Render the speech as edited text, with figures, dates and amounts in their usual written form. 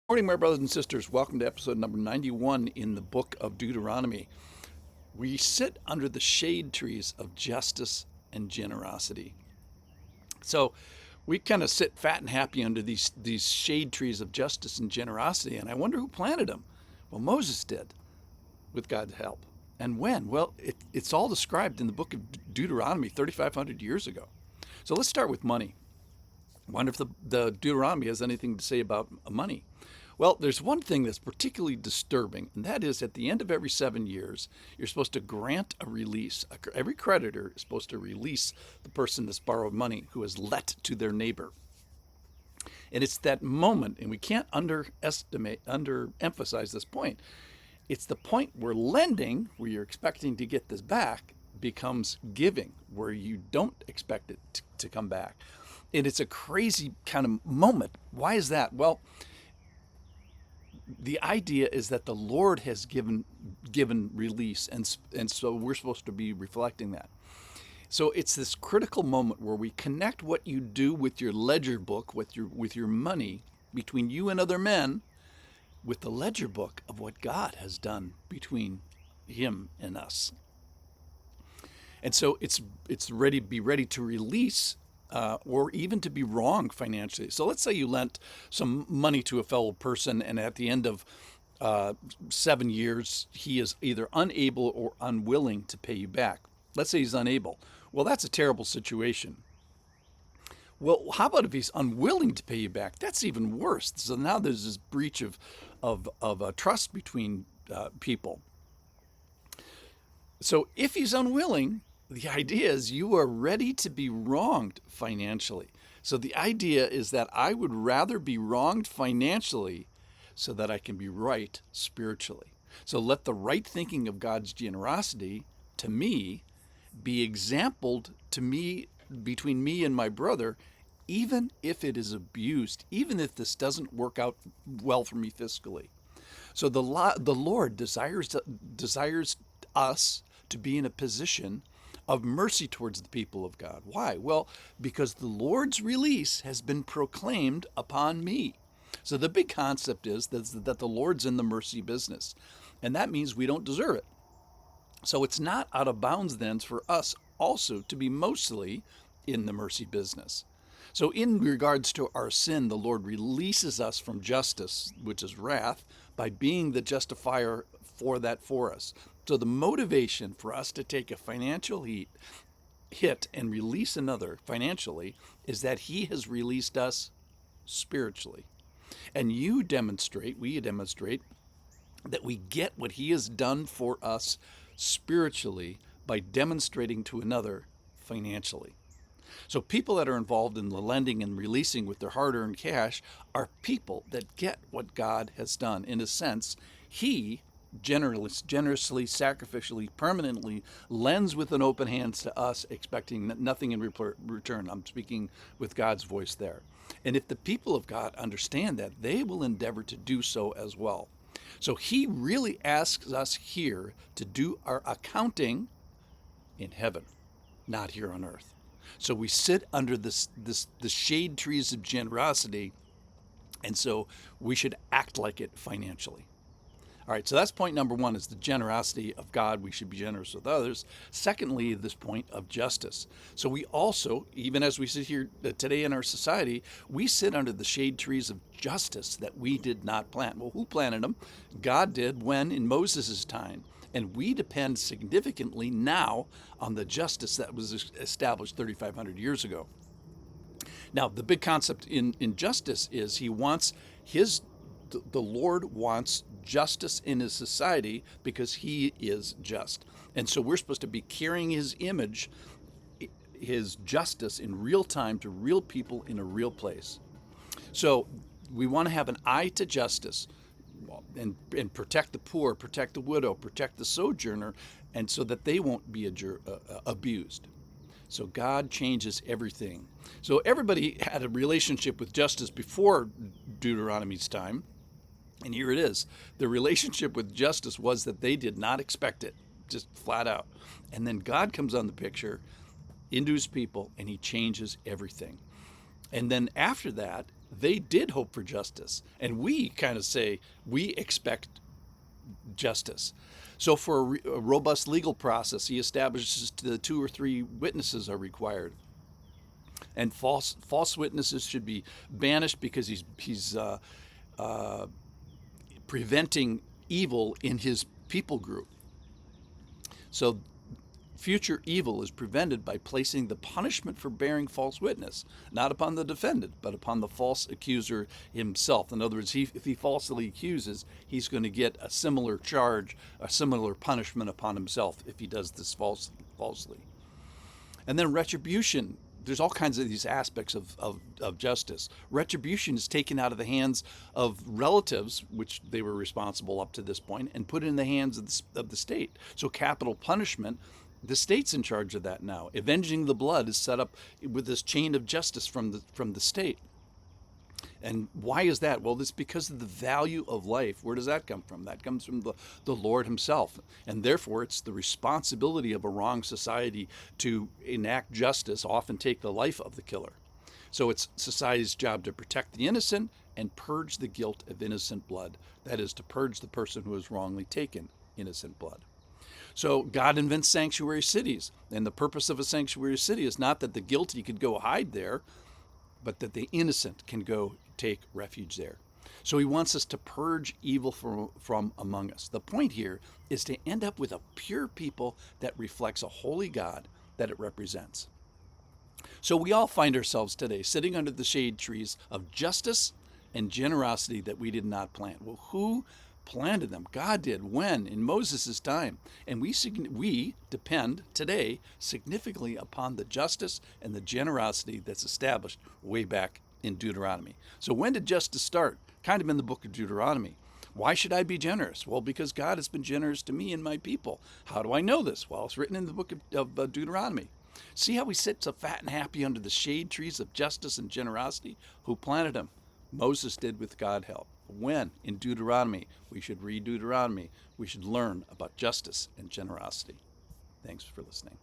Morning, my brothers and sisters. Welcome to episode number 91 in the book of Deuteronomy. We sit under the shade trees of justice and generosity. So we kind of sit fat and happy under these shade trees of justice and generosity. And I wonder who planted them. Well, Moses did, with God's help. And when? Well, it's all described in the book of Deuteronomy 3,500 years ago. So let's start with money. I wonder if the Deuteronomy has anything to say about money. Well, there's one thing that's particularly disturbing, and that is at the end of every 7 years, you're supposed to grant a release. Every creditor is supposed to release the person that's borrowed money who has let to their neighbor. And it's that moment, and we can't underemphasize this point. It's the point where lending, where you're expecting to get this back, becomes giving, where you don't expect it to come back. And it's a crazy kind of moment. Why is that? Well, the idea is that the Lord has given release, and so we're supposed to be reflecting that. So it's this critical moment where we connect what you do with your ledger book, with your money, between you and other men, with the ledger book of what God has done between Him and us. And so it's ready to release, or even to be wrong financially. So let's say you lent some money to a fellow person, and at the end of 7 years, he is either unable or unwilling to pay you back. Let's say he's unable. Well, that's a terrible situation. Well, how about if he's unwilling to pay you back? That's even worse. So now there's this breach of trust between people. So if he's unwilling, the idea is you are ready to be wronged financially. So the idea is that I would rather be wronged financially so that I can be right spiritually. So let the right thinking of God's generosity to me be exampled to me, between me and my brother, even if it is abused, even if this doesn't work out well for me fiscally. So the Lord desires us to be in a position of mercy towards the people of God. Why? Well, because the Lord's release has been proclaimed upon me. So the big concept is that the Lord's in the mercy business, and that means we don't deserve it. So it's not out of bounds then for us also to be mostly in the mercy business. So in regards to our sin, the Lord releases us from justice, which is wrath, by being the justifier for that for us. So the motivation for us to take a financial hit and release another financially is that He has released us spiritually. And we demonstrate that we get what He has done for us spiritually by demonstrating to another financially. So people that are involved in the lending and releasing with their hard-earned cash are people that get what God has done. In a sense, He generously, sacrificially, permanently lends with an open hand to us, expecting nothing in return. I'm speaking with God's voice there. And if the people of God understand that, they will endeavor to do so as well. So He really asks us here to do our accounting in heaven, not here on earth. So we sit under the shade trees of generosity, and so we should act like it financially. All right, so that's point number one, is the generosity of God. We should be generous with others. Secondly, this point of justice. So we also, even as we sit here today in our society, we sit under the shade trees of justice that we did not plant. Well, who planted them? God did when in Moses' time. And we depend significantly now on the justice that was established 3,500 years ago. Now, the big concept in justice is the Lord wants justice in His society because He is just. And so we're supposed to be carrying His image, His justice in real time to real people in a real place. So we want to have an eye to justice and protect the poor, protect the widow, protect the sojourner, and so that they won't be abused. So God changes everything. So everybody had a relationship with justice before Deuteronomy's time. And here it is. The relationship with justice was that they did not expect it, just flat out. And then God comes on the picture into His people, and He changes everything. And then after that, they did hope for justice. And we kind of say we expect justice. So for a robust legal process, he establishes the 2 or 3 witnesses are required, and false witnesses should be banished because he's preventing evil in his people group. So future evil is prevented by placing the punishment for bearing false witness not upon the defendant, but upon the false accuser himself. In other words, if he falsely accuses, he's going to get a similar charge, a similar punishment upon himself if he does this falsely. And then retribution. There's all kinds of these aspects of justice. Retribution is taken out of the hands of relatives, which they were responsible up to this point, and put in the hands of the state. So capital punishment, the state's in charge of that now. Avenging the blood is set up with this chain of justice from the state. And why is that? Well, it's because of the value of life. Where does that come from? That comes from the Lord himself. And therefore, it's the responsibility of a wrong society to enact justice, often take the life of the killer. So it's society's job to protect the innocent and purge the guilt of innocent blood. That is, to purge the person who has wrongly taken innocent blood. So God invents sanctuary cities. And the purpose of a sanctuary city is not that the guilty could go hide there, but that the innocent can go take refuge there. So he wants us to purge evil from among us. The point here is to end up with a pure people that reflects a holy God that it represents. So we all find ourselves today sitting under the shade trees of justice and generosity that we did not plant. Well, who planted them? God did. When? In Moses' time. And we depend today significantly upon the justice and the generosity that's established way back in Deuteronomy. So when did justice start? Kind of in the book of Deuteronomy. Why should I be generous? Well, because God has been generous to me and my people. How do I know this? Well, it's written in the book of Deuteronomy. See how we sit so fat and happy under the shade trees of justice and generosity? Who planted them? Moses did with God's help. When? In Deuteronomy. We should read Deuteronomy. We should learn about justice and generosity. Thanks for listening.